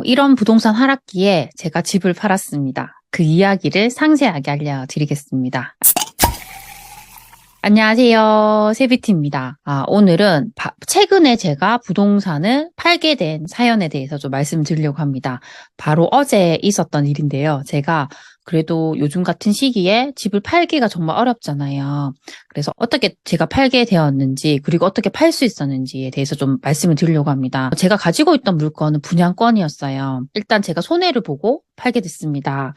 이런 부동산 하락기에 제가 집을 팔았습니다. 그 이야기를 상세하게 알려드리겠습니다. 안녕하세요. 세비티입니다. 오늘은 최근에 제가 부동산을 팔게 된 사연에 대해서 좀 말씀드리려고 합니다. 바로 어제 있었던 일인데요. 제가 그래도 요즘 같은 시기에 집을 팔기가 정말 어렵잖아요. 그래서 어떻게 제가 팔게 되었는지, 그리고 어떻게 팔 수 있었는지에 대해서 좀 말씀을 드리려고 합니다. 제가 가지고 있던 물건은 분양권이었어요. 일단 제가 손해를 보고 팔게 됐습니다.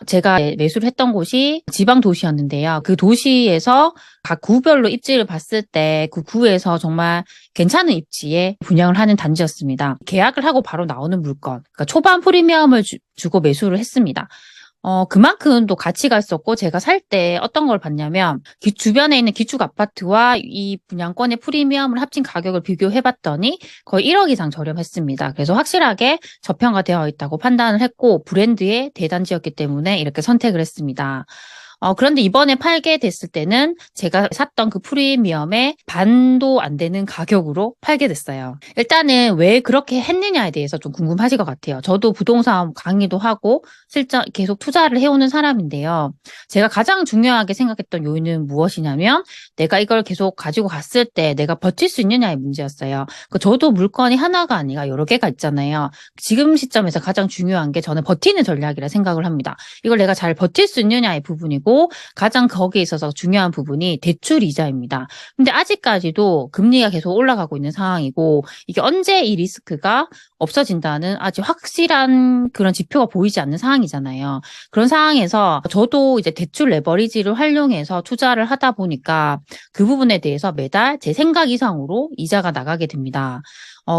제가 매수를 했던 곳이 지방 도시였는데요. 그 도시에서 각 구별로 입지를 봤을 때 그 구에서 정말 괜찮은 입지에 분양을 하는 단지였습니다. 계약을 하고 바로 나오는 물건, 그러니까 초반 프리미엄을 주고 매수를 했습니다. 그만큼 또 가치가 있었고, 제가 살 때 어떤 걸 봤냐면, 주변에 있는 기축 아파트와 이 분양권의 프리미엄을 합친 가격을 비교해 봤더니 거의 1억 이상 저렴했습니다. 그래서 확실하게 저평가되어 있다고 판단을 했고, 브랜드의 대단지였기 때문에 이렇게 선택을 했습니다. 그런데 이번에 팔게 됐을 때는 제가 샀던 그 프리미엄의 반도 안 되는 가격으로 팔게 됐어요. 일단은 왜 그렇게 했느냐에 대해서 좀 궁금하실 것 같아요. 저도 부동산 강의도 하고 실제 계속 투자를 해오는 사람인데요. 제가 가장 중요하게 생각했던 요인은 무엇이냐면, 내가 이걸 계속 가지고 갔을 때 내가 버틸 수 있느냐의 문제였어요. 저도 물건이 하나가 아니라 여러 개가 있잖아요. 지금 시점에서 가장 중요한 게 저는 버티는 전략이라 생각을 합니다. 이걸 내가 잘 버틸 수 있느냐의 부분이고, 가장 거기에 있어서 중요한 부분이 대출 이자입니다. 근데 아직까지도 금리가 계속 올라가고 있는 상황이고, 이게 언제 이 리스크가 없어진다는 아직 확실한 그런 지표가 보이지 않는 상황이잖아요. 그런 상황에서 저도 이제 대출 레버리지를 활용해서 투자를 하다 보니까 그 부분에 대해서 매달 제 생각 이상으로 이자가 나가게 됩니다.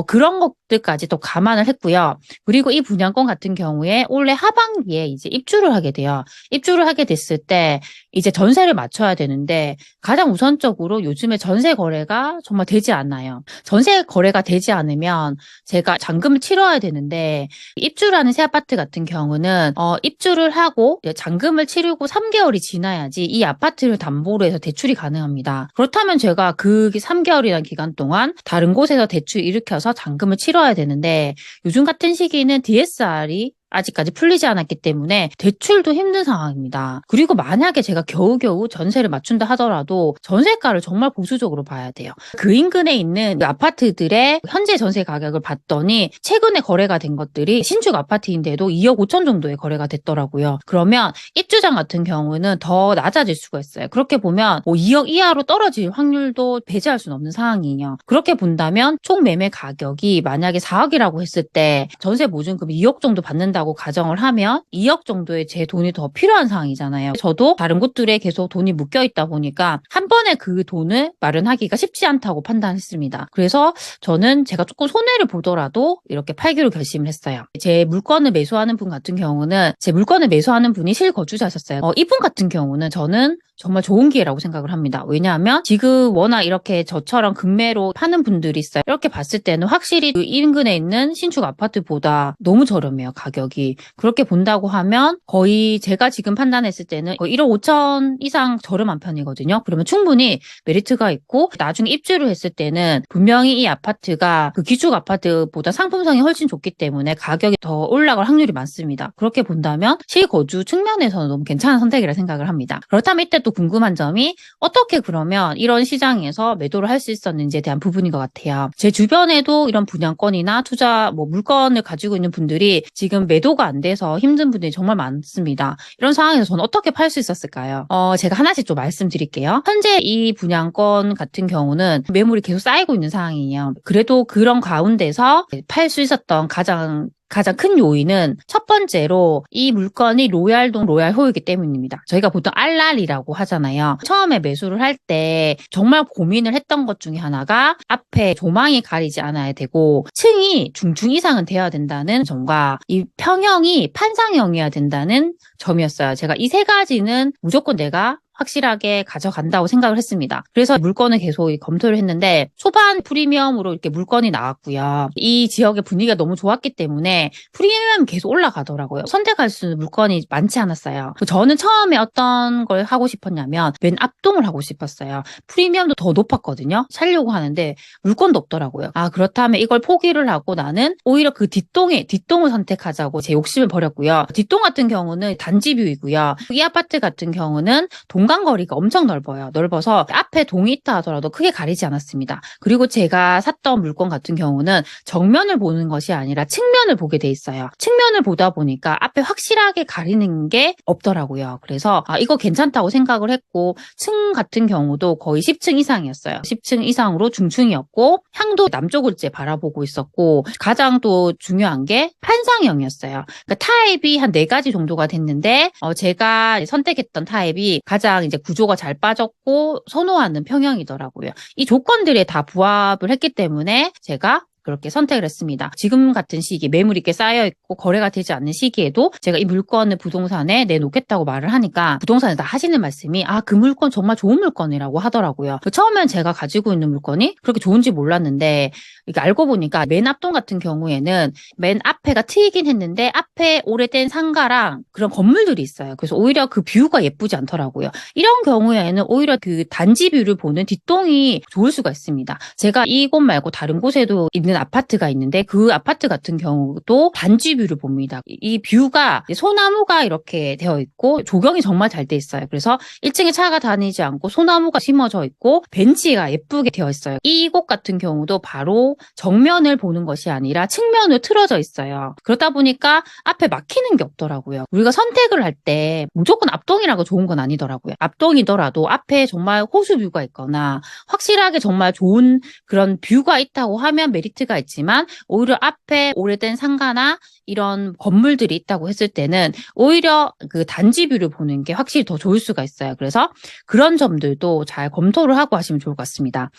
그런 것들까지 또 감안을 했고요. 그리고 이 분양권 같은 경우에 올해 하반기에 이제 입주를 하게 돼요. 입주를 하게 됐을 때 이제 전세를 맞춰야 되는데, 가장 우선적으로 요즘에 전세 거래가 정말 되지 않아요. 전세 거래가 되지 않으면 제가 잔금을 치러야 되는데, 입주를 하는 새 아파트 같은 경우는 입주를 하고 잔금을 치르고 3개월이 지나야지 이 아파트를 담보로 해서 대출이 가능합니다. 그렇다면 제가 그 3개월이라는 기간 동안 다른 곳에서 대출 일으켜서 잔금을 치러야 되는데, 요즘 같은 시기는 DSR이 아직까지 풀리지 않았기 때문에 대출도 힘든 상황입니다. 그리고 만약에 제가 겨우겨우 전세를 맞춘다 하더라도 전세가를 정말 보수적으로 봐야 돼요. 그 인근에 있는 아파트들의 현재 전세 가격을 봤더니 최근에 거래가 된 것들이 신축 아파트인데도 2억 5천 정도에 거래가 됐더라고요. 그러면 입주장 같은 경우는 더 낮아질 수가 있어요. 그렇게 보면 2억 이하로 떨어질 확률도 배제할 수는 없는 상황이에요. 그렇게 본다면 총 매매 가격이 만약에 4억이라고 했을 때 전세 보증금 2억 정도 받는다고 가정을 하면 2억 정도의 제 돈이 더 필요한 상황이잖아요. 저도 다른 곳들에 계속 돈이 묶여 있다 보니까 한 번에 그 돈을 마련하기가 쉽지 않다고 판단했습니다. 그래서 저는 제가 조금 손해를 보더라도 이렇게 팔기로 결심을 했어요. 제 물건을 매수하는 분 같은 경우는, 제 물건을 매수하는 분이 실거주자셨어요. 이분 같은 경우는 저는 정말 좋은 기회라고 생각을 합니다. 왜냐하면 지금 워낙 이렇게 저처럼 급매로 파는 분들이 있어요. 이렇게 봤을 때는 확실히 그 인근에 있는 신축 아파트보다 너무 저렴해요, 가격이. 그렇게 본다고 하면 거의 제가 지금 판단했을 때는 거의 1억 5천 이상 저렴한 편이거든요. 그러면 충분히 메리트가 있고, 나중에 입주를 했을 때는 분명히 이 아파트가 그 기축 아파트보다 상품성이 훨씬 좋기 때문에 가격이 더 올라갈 확률이 많습니다. 그렇게 본다면 실거주 측면에서는 너무 괜찮은 선택이라 생각을 합니다. 그렇다면 이때 또 궁금한 점이, 어떻게 그러면 이런 시장에서 매도를 할 수 있었는지에 대한 부분인 것 같아요. 제 주변에도 이런 분양권이나 투자 물건을 가지고 있는 분들이 지금 매도가 안 돼서 힘든 분들이 정말 많습니다. 이런 상황에서 저는 어떻게 팔 수 있었을까요? 제가 하나씩 좀 말씀드릴게요. 현재 이 분양권 같은 경우는 매물이 계속 쌓이고 있는 상황이에요. 그래도 그런 가운데서 팔 수 있었던 가장 큰 요인은, 첫 번째로 이 물건이 로얄동 로얄호이기 때문입니다. 저희가 보통 알랄이라고 하잖아요. 처음에 매수를 할 때 정말 고민을 했던 것 중에 하나가 앞에 조망이 가리지 않아야 되고 층이 중층 이상은 되어야 된다는 점과 이 평형이 판상형이어야 된다는 점이었어요. 제가 이 세 가지는 무조건 내가 확실하게 가져간다고 생각을 했습니다. 그래서 물건을 계속 검토를 했는데 초반 프리미엄으로 이렇게 물건이 나왔고요. 이 지역의 분위기가 너무 좋았기 때문에 프리미엄이 계속 올라가더라고요. 선택할 수 있는 물건이 많지 않았어요. 저는 처음에 어떤 걸 하고 싶었냐면 맨 앞동을 하고 싶었어요. 프리미엄도 더 높았거든요. 살려고 하는데 물건도 없더라고요. 그렇다면 이걸 포기를 하고 나는 오히려 그 뒷동을 선택하자고 제 욕심을 버렸고요. 뒷동 같은 경우는 단지뷰이고요. 이 아파트 같은 경우는 동간거리가 엄청 넓어서 앞에 동이 있다 하더라도 크게 가리지 않았습니다. 그리고 제가 샀던 물건 같은 경우는 정면을 보는 것이 아니라 측면을 보게 돼 있어요. 측면을 보다 보니까 앞에 확실하게 가리는 게 없더라고요. 그래서 이거 괜찮다고 생각을 했고 층 같은 경우도 거의 10층 이상이었어요. 10층 이상으로 중층이었고 향도 남쪽을 이제 바라보고 있었고 가장 또 중요한 게 판상형이었어요. 그러니까 타입이 한 4가지 정도가 됐는데 제가 선택했던 타입이 가장 이제 구조가 잘 빠졌고 선호하는 평형이더라고요. 이 조건들에 다 부합을 했기 때문에 제가 그렇게 선택을 했습니다. 지금 같은 시기 매물이 꽤 쌓여있고 거래가 되지 않는 시기에도 제가 이 물건을 부동산에 내놓겠다고 말을 하니까 부동산에다 하시는 말씀이 그 물건 정말 좋은 물건이라고 하더라고요. 처음엔 제가 가지고 있는 물건이 그렇게 좋은지 몰랐는데 이게 알고 보니까 맨 앞동 같은 경우에는 맨 앞에가 트이긴 했는데 앞에 오래된 상가랑 그런 건물들이 있어요. 그래서 오히려 그 뷰가 예쁘지 않더라고요. 이런 경우에는 오히려 그 단지 뷰를 보는 뒷동이 좋을 수가 있습니다. 제가 이곳 말고 다른 곳에도 있는 아파트가 있는데 그 아파트 같은 경우도 단지 뷰를 봅니다. 이 뷰가 소나무가 이렇게 되어 있고 조경이 정말 잘 돼 있어요. 그래서 1층에 차가 다니지 않고 소나무가 심어져 있고 벤치가 예쁘게 되어 있어요. 이곳 같은 경우도 바로 정면을 보는 것이 아니라 측면으로 틀어져 있어요. 그렇다 보니까 앞에 막히는 게 없더라고요. 우리가 선택을 할 때 무조건 앞동이라고 좋은 건 아니더라고요. 앞동이더라도 앞에 정말 호수 뷰가 있거나 확실하게 정말 좋은 그런 뷰가 있다고 하면 메리트가 있지만 오히려 앞에 오래된 상가나 이런 건물들이 있다고 했을 때는 오히려 그 단지 뷰를 보는 게 확실히 더 좋을 수가 있어요. 그래서 그런 점들도 잘 검토를 하고 하시면 좋을 것 같습니다.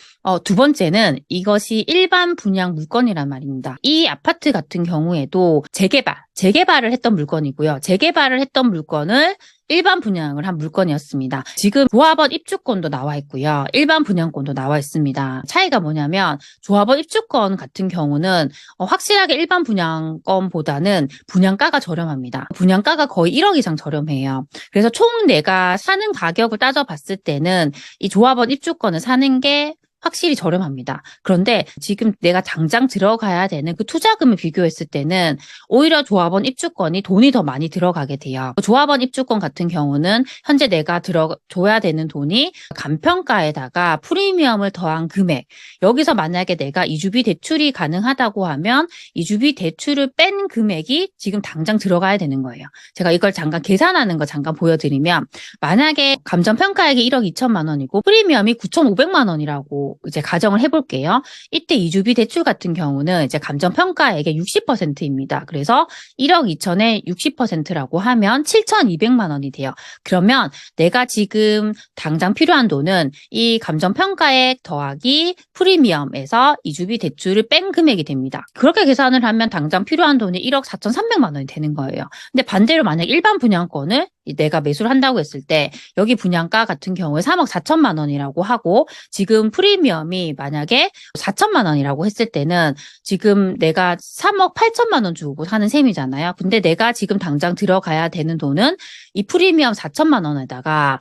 두 번째는 이것이 일반 분양 물건이란 말입니다. 이 아파트 같은 경우에도 재개발을 했던 물건이고요. 재개발을 했던 물건을 일반 분양을 한 물건이었습니다. 지금 조합원 입주권도 나와 있고요. 일반 분양권도 나와 있습니다. 차이가 뭐냐면 조합원 입주권 같은 경우는 확실하게 일반 분양권보다는 분양가가 저렴합니다. 분양가가 거의 1억 이상 저렴해요. 그래서 총 내가 사는 가격을 따져봤을 때는 이 조합원 입주권을 사는 게 확실히 저렴합니다. 그런데 지금 내가 당장 들어가야 되는 그 투자금을 비교했을 때는 오히려 조합원 입주권이 돈이 더 많이 들어가게 돼요. 조합원 입주권 같은 경우는 현재 내가 줘야 되는 돈이 감평가에다가 프리미엄을 더한 금액, 여기서 만약에 내가 이주비 대출이 가능하다고 하면 이주비 대출을 뺀 금액이 지금 당장 들어가야 되는 거예요. 제가 이걸 잠깐 계산하는 거 잠깐 보여드리면 만약에 감정평가액이 1억 2천만 원이고 프리미엄이 9,500만 원이라고 이제 가정을 해볼게요. 이때 이주비 대출 같은 경우는 이제 감정평가액의 60%입니다. 그래서 1억 2천에 60%라고 하면 7,200만 원이 돼요. 그러면 내가 지금 당장 필요한 돈은 이 감정평가액 더하기 프리미엄에서 이주비 대출을 뺀 금액이 됩니다. 그렇게 계산을 하면 당장 필요한 돈이 1억 4,300만 원이 되는 거예요. 근데 반대로 만약 일반 분양권을 내가 매수를 한다고 했을 때 여기 분양가 같은 경우에 3억 4천만 원이라고 하고 지금 프리미엄이 만약에 4천만 원이라고 했을 때는 지금 내가 3억 8천만 원 주고 사는 셈이잖아요. 근데 내가 지금 당장 들어가야 되는 돈은 이 프리미엄 4천만 원에다가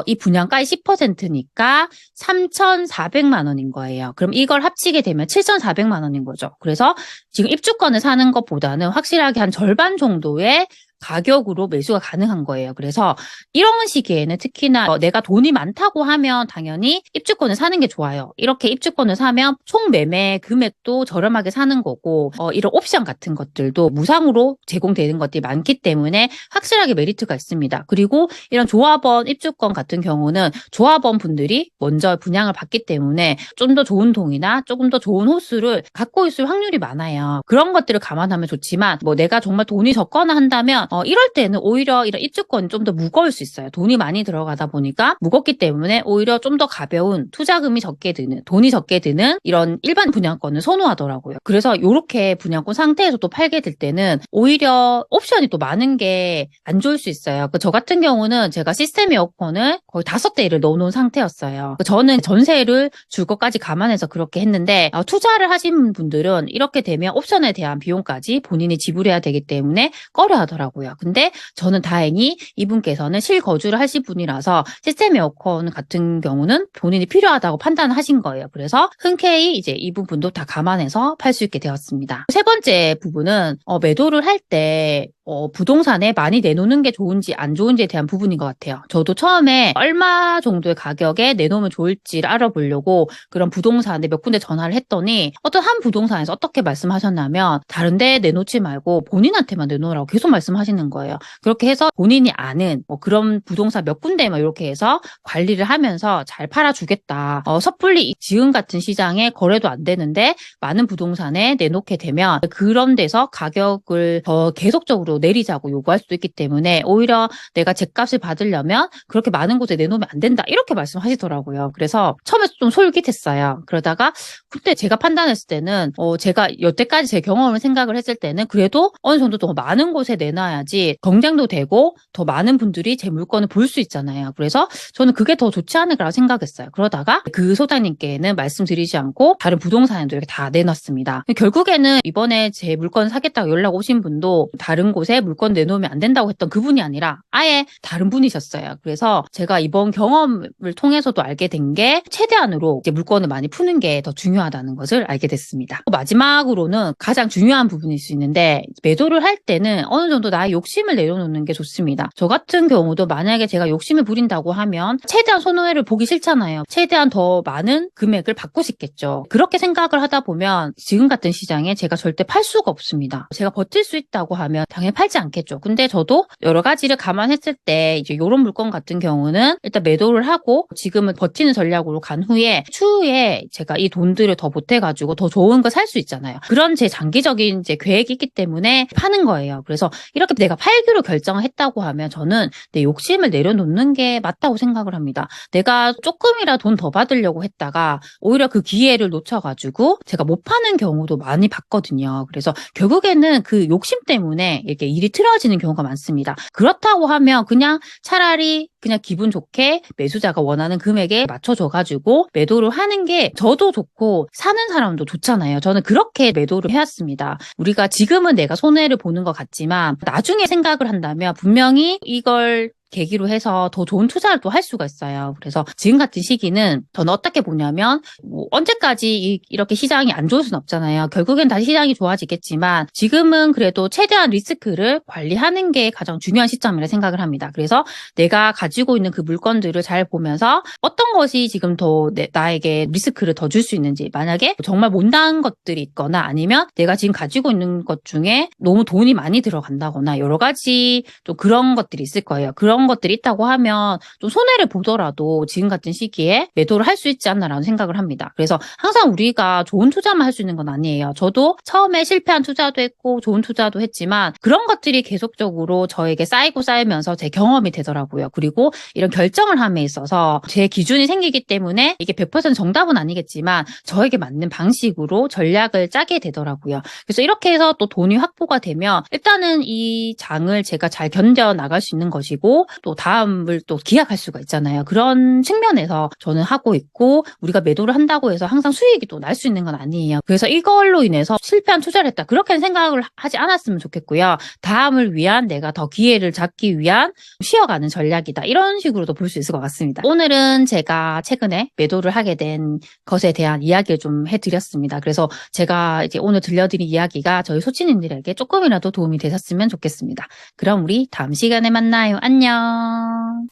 이 분양가의 10%니까 3,400만 원인 거예요. 그럼 이걸 합치게 되면 7,400만 원인 거죠. 그래서 지금 입주권을 사는 것보다는 확실하게 한 절반 정도의 가격으로 매수가 가능한 거예요. 그래서 이런 시기에는 특히나 내가 돈이 많다고 하면 당연히 입주권을 사는 게 좋아요. 이렇게 입주권을 사면 총 매매 금액도 저렴하게 사는 거고 이런 옵션 같은 것들도 무상으로 제공되는 것들이 많기 때문에 확실하게 메리트가 있습니다. 그리고 이런 조합원 입주권 같은 경우는 조합원 분들이 먼저 분양을 받기 때문에 좀 더 좋은 동이나 조금 더 좋은 호수를 갖고 있을 확률이 많아요. 그런 것들을 감안하면 좋지만 내가 정말 돈이 적거나 한다면 이럴 때는 오히려 이런 입주권이 좀 더 무거울 수 있어요. 돈이 많이 들어가다 보니까 무겁기 때문에 오히려 좀 더 가벼운 투자금이 적게 드는, 돈이 적게 드는 이런 일반 분양권을 선호하더라고요. 그래서 이렇게 분양권 상태에서 또 팔게 될 때는 오히려 옵션이 또 많은 게 안 좋을 수 있어요. 저 같은 경우는 제가 시스템 에어컨을 거의 5대를 넣어놓은 상태였어요. 저는 전세를 줄 것까지 감안해서 그렇게 했는데 투자를 하신 분들은 이렇게 되면 옵션에 대한 비용까지 본인이 지불해야 되기 때문에 꺼려 하더라고요. 근데 저는 다행히 이분께서는 실거주를 하실 분이라서 시스템 에어컨 같은 경우는 본인이 필요하다고 판단하신 거예요. 그래서 흔쾌히 이제 이 부분도 다 감안해서 팔 수 있게 되었습니다. 세 번째 부분은 매도를 할 때 부동산에 많이 내놓는 게 좋은지 안 좋은지에 대한 부분인 것 같아요. 저도 처음에 얼마 정도의 가격에 내놓으면 좋을지를 알아보려고 그런 부동산에 몇 군데 전화를 했더니 어떤 한 부동산에서 어떻게 말씀하셨냐면 다른 데 내놓지 말고 본인한테만 내놓으라고 계속 말씀하시는 거예요. 그렇게 해서 본인이 아는 그런 부동산 몇 군데만 이렇게 해서 관리를 하면서 잘 팔아주겠다. 섣불리 지금 같은 시장에 거래도 안 되는데 많은 부동산에 내놓게 되면 그런 데서 가격을 더 계속적으로 내리자고 요구할 수도 있기 때문에 오히려 내가 죗값을 받으려면 그렇게 많은 곳에 내놓으면 안 된다 이렇게 말씀하시더라고요. 그래서 처음에 좀 솔깃했어요. 그러다가 그때 제가 판단했을 때는 제가 여태까지 제 경험을 생각을 했을 때는 그래도 어느 정도 더 많은 곳에 내놔야지 경쟁도 되고 더 많은 분들이 제 물건을 볼 수 있잖아요. 그래서 저는 그게 더 좋지 않을까라고 생각했어요. 그러다가 그 소장님께는 말씀드리지 않고 다른 부동산에도 이렇게 다 내놨습니다. 결국에는 이번에 제 물건 사겠다고 연락 오신 분도 다른 곳에 물건 내놓으면 안 된다고 했던 그분이 아니라 아예 다른 분이셨어요. 그래서 제가 이번 경험을 통해서도 알게 된 게 최대한으로 이제 물건을 많이 푸는 게 더 중요하다는 것을 알게 됐습니다. 마지막으로는 가장 중요한 부분일 수 있는데 매도를 할 때는 어느 정도 나의 욕심을 내려놓는 게 좋습니다. 저 같은 경우도 만약에 제가 욕심을 부린다고 하면 최대한 손해를 보기 싫잖아요. 최대한 더 많은 금액을 받고 싶겠죠. 그렇게 생각을 하다 보면 지금 같은 시장에 제가 절대 팔 수가 없습니다. 제가 버틸 수 있다고 하면 당연히 팔지 않겠죠. 근데 저도 여러 가지를 감안했을 때 이제 이런 물건 같은 경우는 일단 매도를 하고 지금은 버티는 전략으로 간 후에 추후에 제가 이 돈들을 더 보태가지고 더 좋은 거 살 수 있잖아요. 그런 제 장기적인 이제 계획이 있기 때문에 파는 거예요. 그래서 이렇게 내가 팔기로 결정을 했다고 하면 저는 내 욕심을 내려놓는 게 맞다고 생각을 합니다. 내가 조금이라 돈 더 받으려고 했다가 오히려 그 기회를 놓쳐가지고 제가 못 파는 경우도 많이 봤거든요. 그래서 결국에는 그 욕심 때문에 이렇게 일이 틀어지는 경우가 많습니다. 그렇다고 하면 그냥 차라리 그냥 기분 좋게 매수자가 원하는 금액에 맞춰줘가지고 매도를 하는 게 저도 좋고 사는 사람도 좋잖아요. 저는 그렇게 매도를 해왔습니다. 우리가 지금은 내가 손해를 보는 것 같지만 나중에 생각을 한다면 분명히 이걸 계기로 해서 더 좋은 투자를 또 할 수가 있어요. 그래서 지금 같은 시기는 저는 어떻게 보냐면 언제까지 이렇게 시장이 안 좋을 수는 없잖아요. 결국엔 다시 시장이 좋아지겠지만 지금은 그래도 최대한 리스크를 관리하는 게 가장 중요한 시점이라 생각을 합니다. 그래서 내가 가지고 있는 그 물건들을 잘 보면서 어떤 것이 지금 더 나에게 리스크를 더 줄 수 있는지, 만약에 정말 못난 것들이 있거나 아니면 내가 지금 가지고 있는 것 중에 너무 돈이 많이 들어간다거나 여러 가지 또 그런 것들이 있을 거예요. 그런 것들이 있다고 하면 좀 손해를 보더라도 지금 같은 시기에 매도를 할 수 있지 않나라는 생각을 합니다. 그래서 항상 우리가 좋은 투자만 할 수 있는 건 아니에요. 저도 처음에 실패한 투자도 했고 좋은 투자도 했지만 그런 것들이 계속적으로 저에게 쌓이고 쌓이면서 제 경험이 되더라고요. 그리고 이런 결정을 함에 있어서 제 기준이 생기기 때문에 이게 100% 정답은 아니겠지만 저에게 맞는 방식으로 전략을 짜게 되더라고요. 그래서 이렇게 해서 또 돈이 확보가 되면 일단은 이 장을 제가 잘 견뎌 나갈 수 있는 것이고 또 다음을 또 기약할 수가 있잖아요. 그런 측면에서 저는 하고 있고 우리가 매도를 한다고 해서 항상 수익이 또 날 수 있는 건 아니에요. 그래서 이걸로 인해서 실패한 투자를 했다. 그렇게는 생각을 하지 않았으면 좋겠고요. 다음을 위한 내가 더 기회를 잡기 위한 쉬어가는 전략이다. 이런 식으로도 볼 수 있을 것 같습니다. 오늘은 제가 최근에 매도를 하게 된 것에 대한 이야기를 좀 해드렸습니다. 그래서 제가 이제 오늘 들려드린 이야기가 저희 소치님들에게 조금이라도 도움이 되셨으면 좋겠습니다. 그럼 우리 다음 시간에 만나요. 안녕.